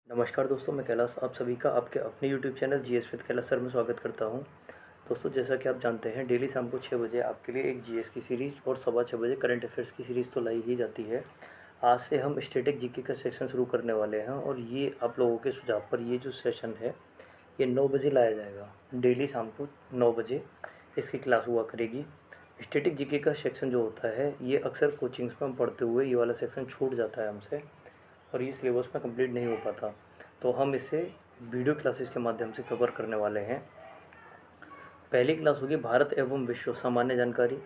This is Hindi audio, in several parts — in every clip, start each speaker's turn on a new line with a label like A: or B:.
A: नमस्कार दोस्तों, मैं कैलाश आप सभी का आपके अपने YouTube channel GS with Kailash sir में स्वागत करता हूं। दोस्तों, जैसा कि आप जानते हैं, डेली शाम को 6 बजे आपके लिए एक जीएस की सीरीज़ और 6:15 बजे करंट अफेयर्स की सीरीज़ तो लाई ही जाती है। आज से हम स्टैटिक जीके का सेक्शन शुरू करने वाले हैं और ये आप लोगों के सुझाव पर ये जो सेशन है ये 9 बजे लाया जाएगा। डेली शाम को 9 बजे इसकी क्लास हुआ करेगी। स्टैटिक जीके का सेक्शन जो होता है ये अक्सर कोचिंग्स में हम पढ़ते हुए ये वाला सेक्शन छूट जाता है हमसे और ये सिलेबस में कंप्लीट नहीं हो पाता, तो हम इसे वीडियो क्लासेस के माध्यम से कवर करने वाले हैं। पहली क्लास होगी भारत एवं विश्व सामान्य जानकारी,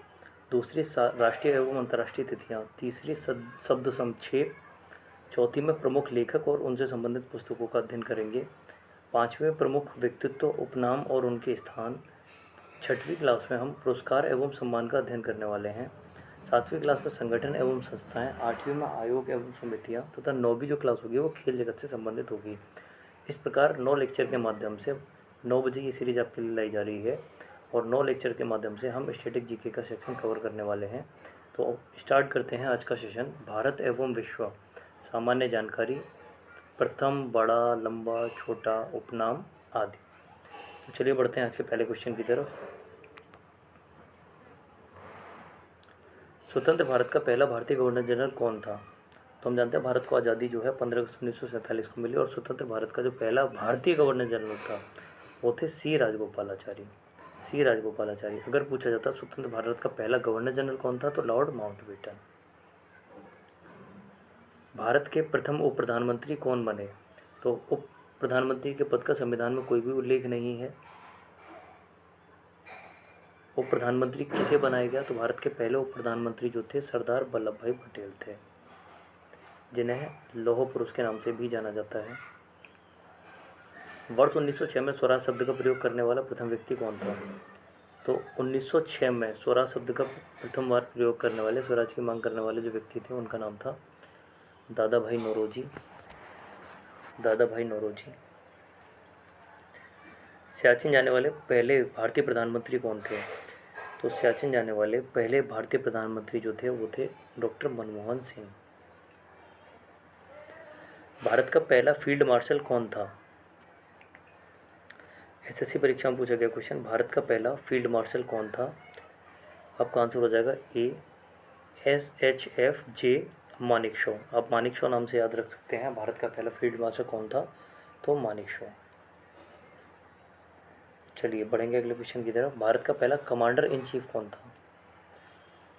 A: दूसरी राष्ट्रीय एवं अंतर्राष्ट्रीय तिथियाँ, तीसरी शब्द संक्षेप, चौथी में प्रमुख लेखक और उनसे संबंधित पुस्तकों का अध्ययन करेंगे, पाँचवीं में प्रमुख व्यक्तित्व उपनाम और उनके स्थान, छठवीं क्लास में हम पुरस्कार एवं सम्मान का अध्ययन करने वाले हैं, सातवीं क्लास में संगठन एवं संस्थाएं, आठवीं में आयोग एवं समितियां तथा नौवीं जो क्लास होगी वो खेल जगत से संबंधित होगी। इस प्रकार 9 लेक्चर के माध्यम से 9 बजे ये सीरीज़ आपके लिए लाई जा रही है और 9 लेक्चर के माध्यम से हम स्टैटिक जीके का सेक्शन कवर करने वाले हैं। तो स्टार्ट करते हैं आज का सेशन। भारत एवं विश्व सामान्य जानकारी, प्रथम, बड़ा, लंबा, छोटा, उपनाम आदि। तो चलिए बढ़ते हैं आज के पहले क्वेश्चन की तरफ। स्वतंत्र भारत का पहला भारतीय गवर्नर जनरल कौन था? तो हम जानते हैं भारत को आज़ादी जो है 15 अगस्त 1947 को मिली और स्वतंत्र भारत का जो पहला भारतीय गवर्नर जनरल था वो थे सी राजगोपालाचारी। सी राजगोपालाचारी। अगर पूछा जाता स्वतंत्र भारत का पहला गवर्नर जनरल कौन था तो लॉर्ड माउंटबेटन। भारत के प्रथम उप प्रधानमंत्री कौन बने? तो उप प्रधानमंत्री के पद का संविधान में कोई भी उल्लेख नहीं है। उप प्रधानमंत्री किसे बनाया गया? तो भारत के पहले उप प्रधानमंत्री जो थे सरदार वल्लभ भाई पटेल थे, जिन्हें लौह पुरुष के नाम से भी जाना जाता है। वर्ष 1906 में स्वराज शब्द का प्रयोग करने वाला प्रथम व्यक्ति कौन था? तो 1906 में स्वराज शब्द का प्रथम बार प्रयोग करने वाले, स्वराज की मांग करने वाले जो व्यक्ति थे उनका नाम था दादा भाई नौरोजी। दादा भाई नौरोजी। सियाचिन जाने वाले पहले भारतीय प्रधानमंत्री कौन थे? तो सियाचिन जाने वाले पहले भारतीय प्रधानमंत्री जो थे वो थे डॉक्टर मनमोहन सिंह। भारत का पहला फील्ड मार्शल कौन था? एसएससी परीक्षा में पूछा गया क्वेश्चन, भारत का पहला फील्ड मार्शल कौन था? आपका आंसर हो जाएगा ए SHF जे मानेकशॉ। आप मानेकशॉ नाम से याद रख सकते हैं। भारत का पहला फील्ड मार्शल कौन था? तो मानेकशॉ। चलिए बढ़ेंगे अगले क्वेश्चन की तरफ। भारत का पहला कमांडर इन चीफ कौन था?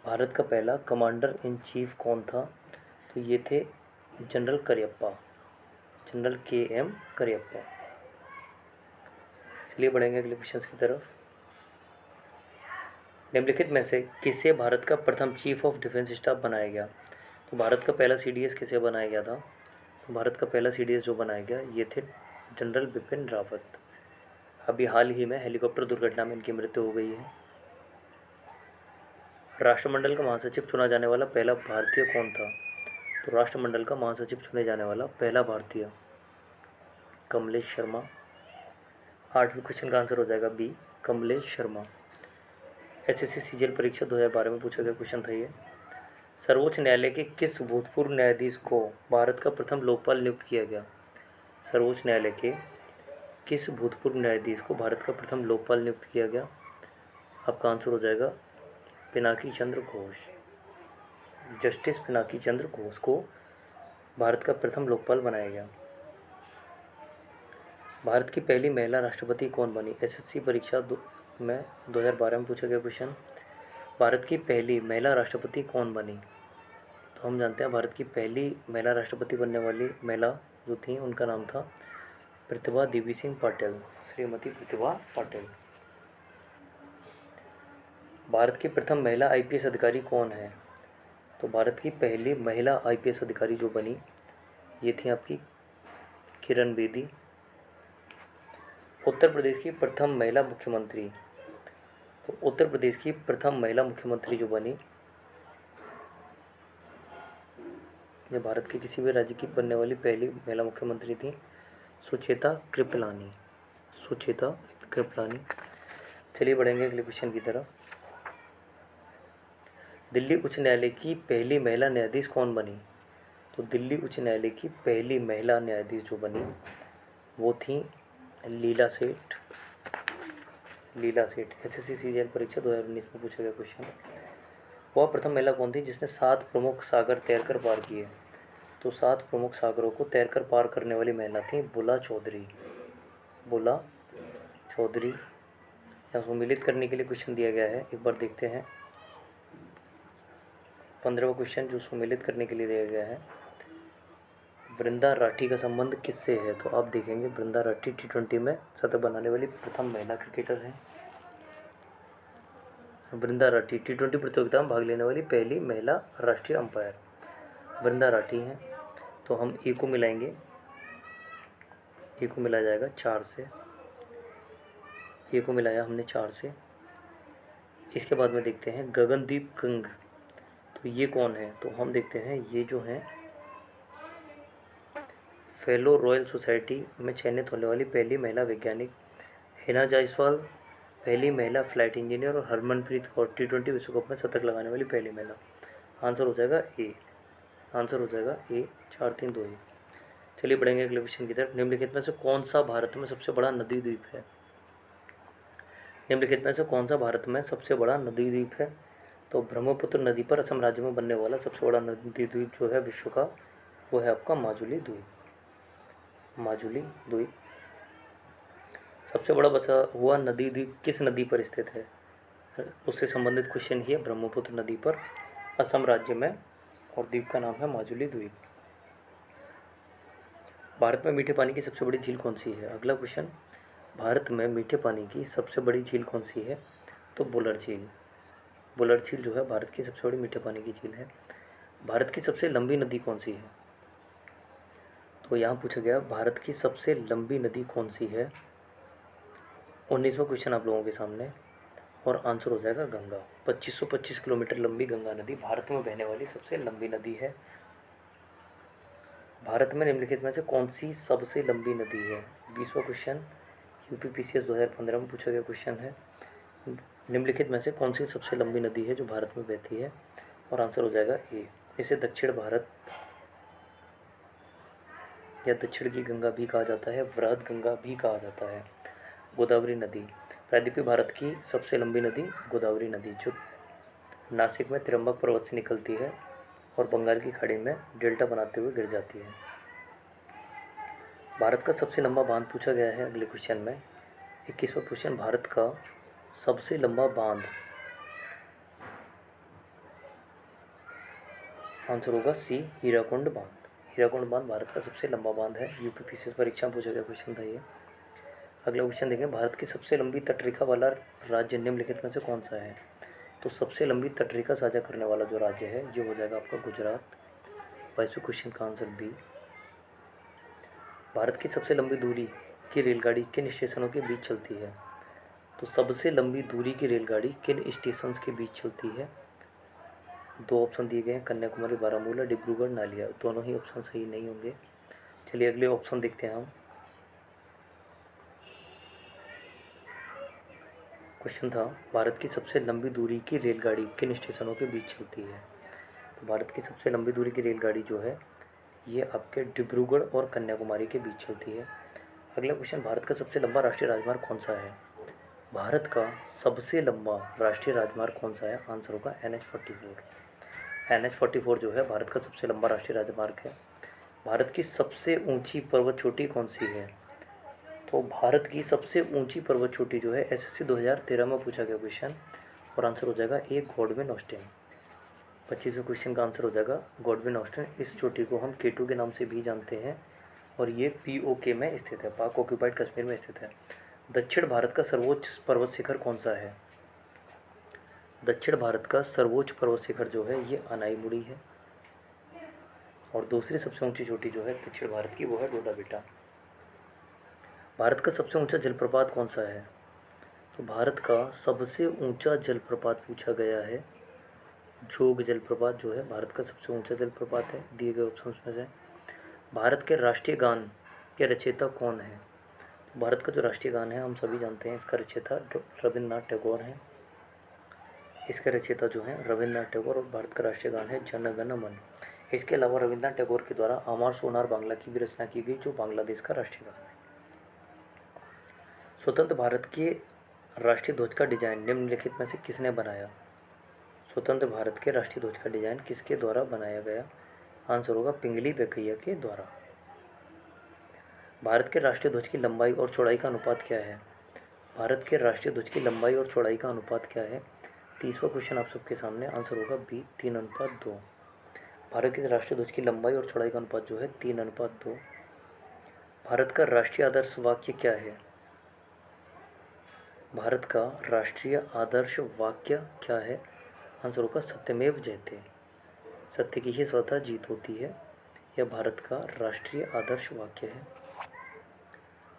A: भारत का पहला कमांडर इन चीफ कौन था? तो ये थे general Cariappa, general KM Cariappa. चलिए बढ़ेंगे अगले क्वेश्चन की तरफ। निम्नलिखित में से किसे भारत का प्रथम चीफ ऑफ डिफेंस स्टाफ बनाया गया? तो भारत का पहला CDS किसे बनाया गया था? तो भारत का पहला CDS जो बनाया गया ये थे जनरल बिपिन रावत। अभी हाल ही में हेलीकॉप्टर दुर्घटना में इनकी मृत्यु हो गई है। राष्ट्रमंडल का महासचिव चुना जाने वाला पहला भारतीय कौन था? तो राष्ट्रमंडल का महासचिव चुने जाने वाला पहला भारतीय कमलेश शर्मा। 8वें क्वेश्चन का आंसर हो जाएगा B, Kamlesh Sharma. SSC CGL परीक्षा 2012 में पूछा गया क्वेश्चन था ये। सर्वोच्च न्यायालय के किस भूतपूर्व न्यायाधीश को भारत का प्रथम लोकपाल नियुक्त किया गया? सर्वोच्च न्यायालय के किस भूतपूर्व न्यायाधीश को भारत का प्रथम लोकपाल नियुक्त किया गया? आपका आंसर हो जाएगा पिनाकी चंद्र घोष। जस्टिस पिनाकी चंद्र घोष को भारत का प्रथम लोकपाल बनाया गया। भारत की पहली महिला राष्ट्रपति कौन बनी? SSC परीक्षा में 2012 में पूछा गया क्वेश्चन, भारत की पहली महिला राष्ट्रपति कौन बनी? तो हम जानते हैं भारत की पहली महिला राष्ट्रपति बनने वाली महिला जो थी उनका नाम था प्रतिभा देवी सिंह पाटिल, श्रीमती प्रतिभा पाटिल। भारत की प्रथम महिला IPS अधिकारी कौन है? तो भारत की पहली महिला IPS अधिकारी जो बनी ये थी आपकी किरण बेदी। उत्तर प्रदेश की प्रथम महिला मुख्यमंत्री, तो उत्तर प्रदेश की प्रथम महिला मुख्यमंत्री जो बनी ये भारत के किसी भी राज्य की बनने वाली पहली महिला मुख्यमंत्री थी सुचेता कृपलानी। सुचेता कृपलानी। चलिए बढ़ेंगे अगले क्वेश्चन की तरफ। दिल्ली उच्च न्यायालय की पहली महिला न्यायाधीश कौन बनी? तो दिल्ली उच्च न्यायालय की पहली महिला न्यायाधीश जो बनी वो थी लीला सेठ। लीला सेठ। एसएससी सीजीएल परीक्षा 2019 में पूछा गया क्वेश्चन। वह प्रथम महिला कौन थी जिसने 7 प्रमुख सागर तैरकर पार किए? तो 7 प्रमुख सागरों को तैरकर पार करने वाली महिला थी बुला चौधरी। बुला चौधरी। यहाँ सम्मिलित करने के लिए क्वेश्चन दिया गया है, एक बार देखते हैं। 15वां क्वेश्चन जो सम्मिलित करने के लिए दिया गया है, वृंदा राठी का संबंध किससे है? तो आप देखेंगे वृंदा राठी T20 में शतक बनाने वाली प्रथम महिला क्रिकेटर हैं। वृंदा राठी T20 प्रतियोगिता में भाग लेने वाली पहली महिला राष्ट्रीय अंपायर वृंदा राठी हैं। तो हम ए को मिलाएंगे, ए को मिलाया जाएगा 4 से। ए को मिलाया हमने 4 से। इसके बाद में देखते हैं गगनदीप कंग, तो ये कौन है? तो हम देखते हैं ये जो हैं फेलो रॉयल सोसाइटी में चयनित होने वाली पहली महिला वैज्ञानिक। हिना जायसवाल पहली महिला फ्लाइट इंजीनियर और हरमनप्रीत कौर T20 विश्व कप में शतक लगाने वाली पहली महिला। आंसर हो जाएगा ए। आंसर हो जाएगा ए। 4 3 2 ए। चलिए बढ़ेंगे अगले क्वेश्चन की तरफ। निम्नलिखित में से कौन सा भारत में सबसे बड़ा नदी द्वीप है? निम्नलिखित में से कौन सा भारत में सबसे बड़ा नदी द्वीप है? तो ब्रह्मपुत्र नदी पर असम राज्य में बनने वाला सबसे बड़ा नदी द्वीप जो है विश्व का, वो है आपका माजुली द्वीप। माजुली द्वीप। सबसे बड़ा बसा हुआ नदी द्वीप किस नदी पर स्थित है? उससे संबंधित क्वेश्चन ही है, ब्रह्मपुत्र नदी पर असम राज्य में, और द्वीप का नाम है माजुली द्वीप। भारत में मीठे पानी की सबसे बड़ी झील कौन सी है? अगला क्वेश्चन, भारत में मीठे पानी की सबसे बड़ी झील कौन सी है? तो बुलर झील। बुलर झील जो है भारत की सबसे बड़ी मीठे पानी की झील है। भारत की सबसे लंबी नदी कौन सी है? तो यहाँ पूछा गया भारत की सबसे लंबी नदी कौन सी है। 19वां क्वेश्चन आप लोगों के सामने, और आंसर हो जाएगा गंगा। 2525 किलोमीटर लंबी गंगा नदी भारत में बहने वाली सबसे लंबी नदी है। भारत में निम्नलिखित में से कौन सी सबसे लंबी नदी है? 20वां क्वेश्चन यूपीपीसीएस 2015 में पूछा गया क्वेश्चन है। निम्नलिखित में से कौन सी सबसे लंबी नदी है जो भारत में बहती है? और आंसर हो जाएगा ए। इसे दक्षिण भारत या दक्षिण की गंगा भी कहा जाता है, वृहद गंगा भी कहा जाता है। गोदावरी नदी। प्रायद्वीपीय भारत की सबसे लंबी नदी गोदावरी नदी, जो नासिक में त्र्यंबक पर्वत से निकलती है और बंगाल की खाड़ी में डेल्टा बनाते हुए गिर जाती है। भारत का सबसे लंबा बांध पूछा गया है अगले क्वेश्चन में। 21वां क्वेश्चन, भारत का सबसे लंबा बांध, आंसर होगा सी, हीराकुंड बांध। हीराकुंड बांध भारत का सबसे लंबा बांध है। यूपीपीसीएस परीक्षा में पूछा गया क्वेश्चन था ये। अगला क्वेश्चन देखें, भारत की सबसे लंबी तटरेखा वाला राज्य निम्नलिखित में से कौन सा है? तो सबसे लंबी तटरेखा साझा करने वाला जो राज्य है ये हो जाएगा आपका गुजरात। 22वें क्वेश्चन का आंसर बी। भारत की सबसे लंबी दूरी की रेलगाड़ी किन स्टेशनों के बीच चलती है? तो सबसे लंबी दूरी की रेलगाड़ी किन स्टेशन के बीच चलती है? 2 ऑप्शन दिए गए हैं, कन्याकुमारी, बारामूला, डिब्रूगढ़, नालिया। दोनों ही ऑप्शन सही नहीं होंगे। चलिए अगले ऑप्शन देखते हैं हम। क्वेश्चन था, भारत की सबसे लंबी दूरी की रेलगाड़ी किन स्टेशनों के बीच चलती है? तो भारत की सबसे लंबी दूरी की रेलगाड़ी जो है ये आपके डिब्रूगढ़ और कन्याकुमारी के बीच चलती है। अगला क्वेश्चन, भारत का सबसे लंबा राष्ट्रीय राजमार्ग कौन सा है? भारत का सबसे लंबा राष्ट्रीय राजमार्ग कौन सा है? आंसर होगा NH-44। NH-44 जो है भारत का सबसे लंबा राष्ट्रीय राजमार्ग है। भारत की सबसे ऊंची पर्वत चोटी कौन सी है? तो भारत की सबसे ऊंची पर्वत चोटी जो है SSC 2013 में पूछा गया क्वेश्चन, और आंसर हो जाएगा ए, गॉडविन ऑस्टिन। 25वें क्वेश्चन का आंसर हो जाएगा गॉडविन ऑस्टिन। इस चोटी को हम K2 के नाम से भी जानते हैं, और ये POK में स्थित है, पाक ऑक्यूपाइड कश्मीर में स्थित है। दक्षिण भारत का सर्वोच्च पर्वत शिखर कौन सा है? दक्षिण भारत का सर्वोच्च पर्वत शिखर जो है ये अनाईमुड़ी है, और दूसरी सबसे ऊंची चोटी जो है दक्षिण भारत की वो है डोडा बेटा। भारत का सबसे ऊंचा जलप्रपात कौन सा है? तो भारत का सबसे ऊंचा जलप्रपात पूछा गया है जोग जलप्रपात जो है भारत का सबसे ऊंचा जलप्रपात है दिए गए ऑप्शन में से। भारत के राष्ट्रीय गान के रचयिता कौन है? तो भारत का जो राष्ट्रीय गान है हम सभी जानते हैं, इसका रचयिता रविन्द्रनाथ टैगोर हैं। इसके रचयिता जो हैं रविन्द्रनाथ टैगोर, और भारत का राष्ट्रीय गान है जन गण मन। इसके अलावा रविंद्रनाथ टैगोर के द्वारा अमर सोनार बांग्ला की भी रचना की गई, जो बांग्लादेश का राष्ट्रीय गान है। स्वतंत्र भारत के राष्ट्रीय ध्वज का डिजाइन निम्नलिखित में से किसने बनाया? स्वतंत्र भारत के राष्ट्रीय ध्वज का डिजाइन किसके द्वारा बनाया गया? आंसर होगा पिंगली वेंकैया के द्वारा। भारत के राष्ट्रीय ध्वज की लंबाई और चौड़ाई का अनुपात क्या है? भारत के राष्ट्रीय ध्वज की लंबाई और चौड़ाई का अनुपात क्या है? 30वां क्वेश्चन आप सबके सामने, आंसर होगा बी 3:2। भारत के राष्ट्रीय ध्वज की लंबाई और चौड़ाई का अनुपात जो है 3:2। भारत का राष्ट्रीय आदर्श वाक्य क्या है? भारत का राष्ट्रीय आदर्श वाक्य क्या है? आंसर होगा सत्यमेव जयते, सत्य की ही सदा जीत होती है। यह भारत का राष्ट्रीय आदर्श वाक्य है।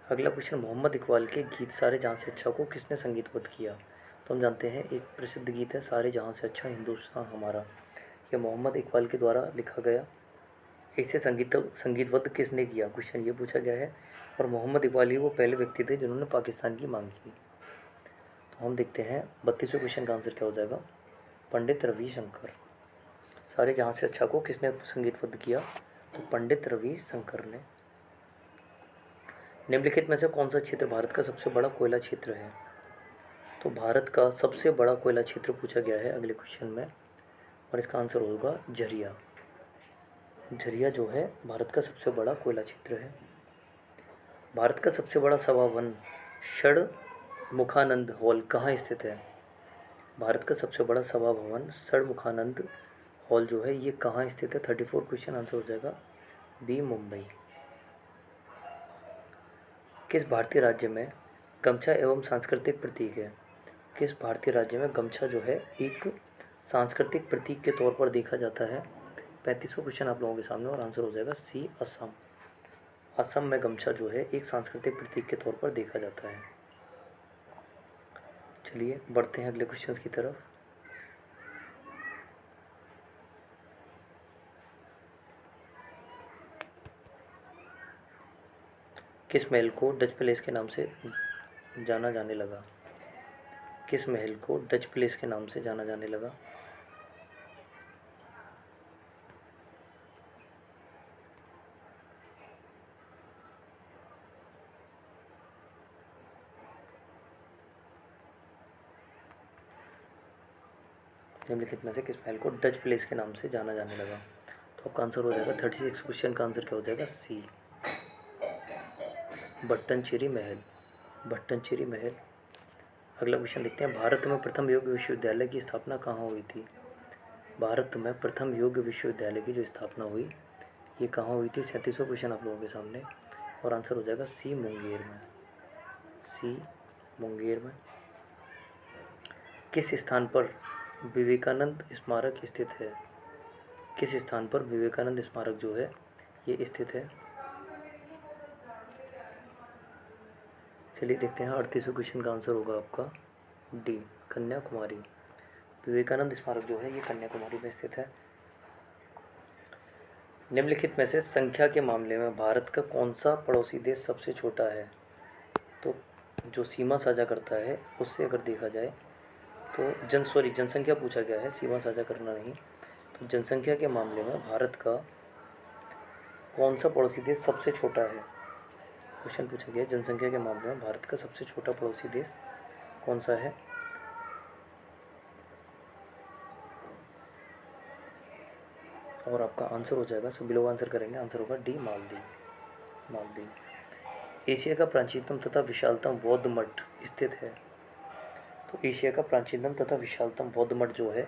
A: अगला क्वेश्चन, मोहम्मद इकबाल के गीत सारे जहाँ से अच्छा को किसने संगीतबद्ध किया? तो हम जानते हैं एक प्रसिद्ध गीत है सारे जहाँ से अच्छा हिंदुस्तान हमारा, यह मोहम्मद इकबाल के द्वारा लिखा गया। इसे संगीतबद्ध किसने किया? क्वेश्चन ये पूछा गया है। और मोहम्मद इकबाल ही वो पहले व्यक्ति थे जिन्होंने पाकिस्तान की मांग की। तो हम देखते हैं 32वें क्वेश्चन का आंसर क्या हो जाएगा? पंडित रविशंकर। सारे जहाँ से अच्छा को किसने संगीतबद्ध किया? तो पंडित रविशंकर ने। निम्नलिखित में से कौन सा क्षेत्र भारत का सबसे बड़ा कोयला क्षेत्र है? तो भारत का सबसे बड़ा कोयला क्षेत्र पूछा गया है अगले क्वेश्चन में, और इसका आंसर होगा झरिया। झरिया जो है भारत का सबसे बड़ा कोयला क्षेत्र है। भारत का सबसे बड़ा सभा भवन षणमुखानंद हॉल कहाँ स्थित है? भारत का सबसे बड़ा सभा भवन षणमुखानंद हॉल जो है ये कहाँ स्थित है? 34 क्वेश्चन, आंसर हो जाएगा बी मुंबई। किस भारतीय राज्य में गमछा एवं सांस्कृतिक प्रतीक है? किस भारतीय राज्य में गमछा जो है एक सांस्कृतिक प्रतीक के तौर पर देखा जाता है? 35वां क्वेश्चन आप लोगों के सामने, और आंसर हो जाएगा सी असम। असम में गमछा जो है एक सांस्कृतिक प्रतीक के तौर पर देखा जाता है। चलिए बढ़ते हैं अगले क्वेश्चन की तरफ। किस महल को डच पैलेस के नाम से जाना जाने लगा? किस महल को डच पैलेस के नाम से जाना जाने लगा? निम्नलिखित में से किस महल को डच पैलेस के नाम से जाना जाने लगा? तो आपका आंसर हो जाएगा 36 क्वेश्चन का आंसर क्या हो जाएगा? सी बट्टनचेरी महल। बट्टनचेरी महल। अगला क्वेश्चन देखते हैं, भारत में प्रथम योग विश्वविद्यालय की स्थापना कहाँ हुई थी? भारत में प्रथम योग विश्वविद्यालय की जो स्थापना हुई ये कहाँ हुई थी? 37वां क्वेश्चन आप लोगों के सामने, और आंसर हो जाएगा सी मुंगेर में। सी मुंगेर में। किस स्थान पर विवेकानंद स्मारक स्थित है? किस स्थान पर विवेकानंद स्मारक जो है ये स्थित है? चलिए देखते हैं 38वें क्वेश्चन का आंसर होगा आपका डी कन्याकुमारी। विवेकानंद स्मारक जो है ये कन्याकुमारी में स्थित है। निम्नलिखित में से संख्या के मामले में भारत का कौन सा पड़ोसी देश सबसे छोटा है? तो जो सीमा साझा करता है उससे अगर देखा जाए तो जनसंख्या पूछा गया है, सीमा साझा करना नहीं। तो जनसंख्या के मामले में भारत का कौन सा पड़ोसी देश सबसे छोटा है? क्वेश्चन पूछा गया है जनसंख्या के मामले में भारत का सबसे छोटा पड़ोसी देश कौन सा है? और आपका आंसर हो जाएगा, सभी लोग आंसर करेंगे, आंसर होगा डी मालदीव। मालदीव। एशिया का प्राचीनतम तथा विशालतम बौद्ध मठ स्थित है? तो एशिया का प्राचीनतम तथा विशालतम बौद्ध मठ जो है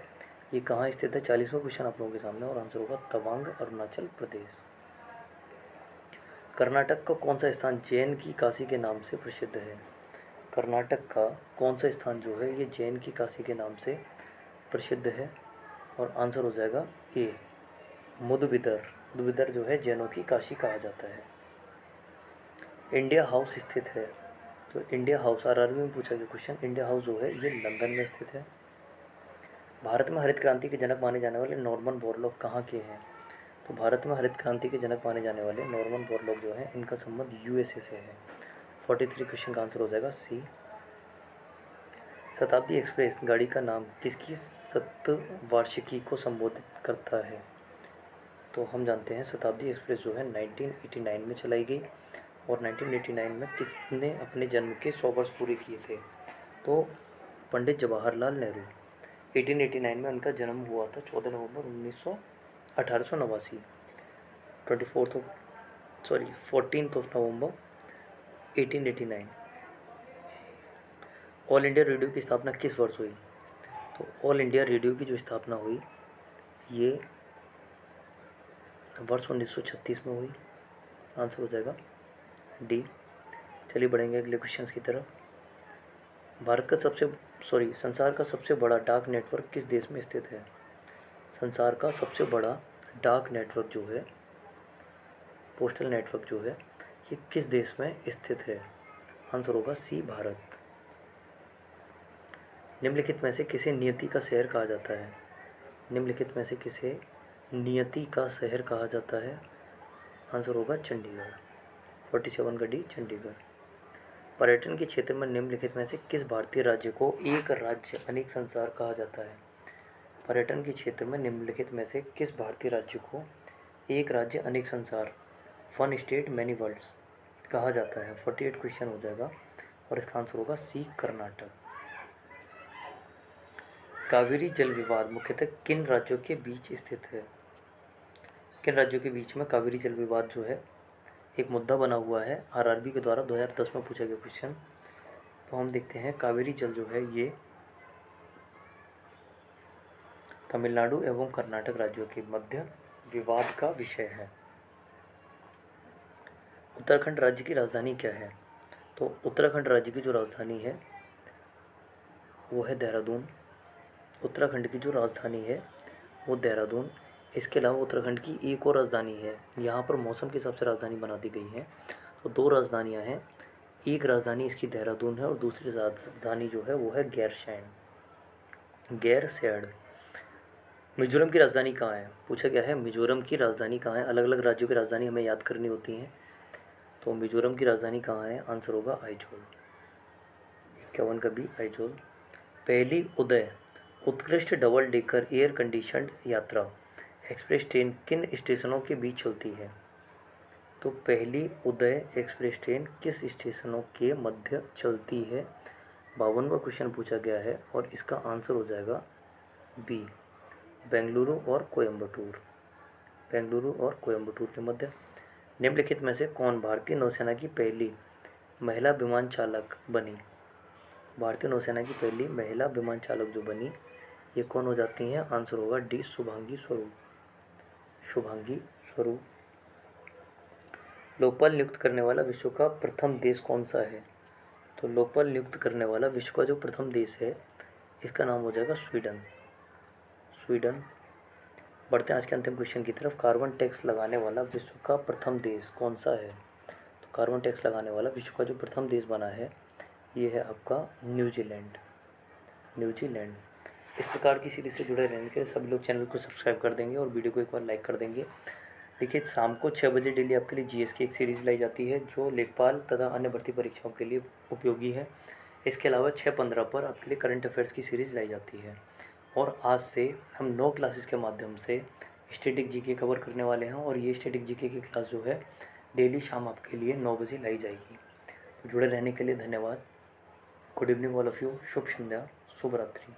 A: ये कहाँ स्थित है? 40वां क्वेश्चन आप लोगों के सामने, और आंसर होगा तवांग, अरुणाचल प्रदेश। कर्नाटक का कौन सा स्थान जैन की काशी के नाम से प्रसिद्ध है? कर्नाटक का कौन सा स्थान जो है ये जैन की काशी के नाम से प्रसिद्ध है? और आंसर हो जाएगा ए मुदबिदर। मुदबिदर जो है जैनों की काशी कहा जाता है। इंडिया हाउस स्थित है? तो इंडिया हाउस आरआरबी में पूछा गया क्वेश्चन, इंडिया हाउस जो है ये लंदन में स्थित है। भारत में हरित क्रांति के जनक माने जाने वाले नॉर्मन बोरलॉग कहाँ के हैं? तो भारत में हरित क्रांति के जनक माने जाने वाले नॉर्मन बोरलॉग जो है इनका संबंध यूएसए से है। 43 क्वेश्चन का आंसर हो जाएगा सी। शताब्दी एक्सप्रेस गाड़ी का नाम किसकी शतवार्षिकी को संबोधित करता है? तो हम जानते हैं शताब्दी एक्सप्रेस जो है 1989 में चलाई गई, और 1989 में किसने अपने जन्म के 100 वर्ष पूरे किए थे? तो पंडित जवाहरलाल नेहरू। 1889 में उनका जन्म हुआ था 14 नवंबर 1889। 14 नवंबर 1889। ऑल इंडिया रेडियो की स्थापना किस वर्ष हुई? तो ऑल इंडिया रेडियो की जो स्थापना हुई ये वर्ष 1936 में हुई। आंसर हो जाएगा डी। चलिए बढ़ेंगे अगले क्वेश्चंस की तरफ। संसार का सबसे बड़ा डाक नेटवर्क किस देश में स्थित है? संसार का सबसे बड़ा डाक नेटवर्क जो है, पोस्टल नेटवर्क जो है, ये किस देश में स्थित है? आंसर होगा सी, भारत। निम्नलिखित में से किसे नियति का शहर कहा जाता है? निम्नलिखित में से किसे नियति का शहर कहा जाता है? आंसर होगा चंडीगढ़। 47 का डी, चंडीगढ़। पर्यटन के क्षेत्र में निम्नलिखित में से किस भारतीय राज्य को एक राज्य अनेक संसार कहा जाता है? पर्यटन के क्षेत्र में निम्नलिखित में से किस भारतीय राज्य को एक राज्य अनेक संसार, वन स्टेट मैनी वर्ल्ड्स कहा जाता है? 48 क्वेश्चन हो जाएगा और इसका आंसर होगा सी, कर्नाटक। कावेरी जल विवाद मुख्यतः किन राज्यों के बीच स्थित है? किन राज्यों के बीच में कावेरी जल विवाद जो है एक मुद्दा बना हुआ है? आरआरबी के द्वारा 2010 में पूछा गया क्वेश्चन। तो हम देखते हैं कावेरी जल जो है ये तमिलनाडु एवं कर्नाटक राज्यों के मध्य विवाद का विषय है। उत्तराखंड राज्य की राजधानी क्या है? तो उत्तराखंड राज्य की जो राजधानी है वो है देहरादून। उत्तराखंड की जो राजधानी है वो देहरादून। इसके अलावा उत्तराखंड की एक और राजधानी है, यहाँ पर मौसम के हिसाब से राजधानी बना दी गई है। तो दो राजधानियाँ हैं, एक राजधानी इसकी देहरादून है और दूसरी राजधानी जो है वो है गैरसैंण। मिजोरम की राजधानी कहाँ है? पूछा गया है मिजोरम की राजधानी कहाँ है। अलग अलग राज्यों की राजधानी हमें याद करनी होती हैं। तो मिजोरम की राजधानी कहाँ है? आंसर होगा आइजोल। 51 का बी, आइजोल। पहली उदय उत्कृष्ट डबल डेकर एयर कंडीशनड यात्रा एक्सप्रेस ट्रेन किन स्टेशनों के बीच चलती है? तो पहली उदय एक्सप्रेस ट्रेन किस स्टेशनों के मध्य चलती है? 52वां क्वेश्चन पूछा गया है और इसका आंसर हो जाएगा बी, बेंगलुरु और कोयम्बटूर। बेंगलुरु और कोयम्बटूर के मध्य। निम्नलिखित में से कौन भारतीय नौसेना की पहली महिला विमान चालक बनी? भारतीय नौसेना की पहली महिला विमान चालक जो बनी ये कौन हो जाती हैं? आंसर होगा डी, शुभांगी स्वरूप। शुभांगी स्वरूप। लोकपाल नियुक्त करने वाला विश्व का प्रथम देश कौन सा है? तो लोकपाल नियुक्त करने वाला विश्व का जो प्रथम देश है इसका नाम हो जाएगा स्वीडन। स्वीडन। बढ़ते हैं आज के अंतिम क्वेश्चन की तरफ। कार्बन टैक्स लगाने वाला विश्व का प्रथम देश कौन सा है? तो कार्बन टैक्स लगाने वाला विश्व का जो प्रथम देश बना है ये है आपका न्यूजीलैंड। न्यूजीलैंड। इस प्रकार की सीरीज से जुड़े रहने के लिए सभी लोग चैनल को सब्सक्राइब कर देंगे और वीडियो को एक बार लाइक कर देंगे। देखिए शाम को 6 बजे डेली आपके लिए जीएस की एक सीरीज़ लाई जाती है जो लेखपाल तथा अन्य भर्ती परीक्षाओं के लिए उपयोगी है। इसके अलावा 6:15 पर आपके लिए करंट अफेयर्स की सीरीज़ लाई जाती है। और आज से हम 9 क्लासेस के माध्यम से स्टैटिक जीके कवर करने वाले हैं और ये स्टैटिक जीके की क्लास जो है डेली शाम आपके लिए 9 बजे लाई जाएगी। तो जुड़े रहने के लिए धन्यवाद। Good evening all of you. शुभ संध्या, शुभ रात्रि।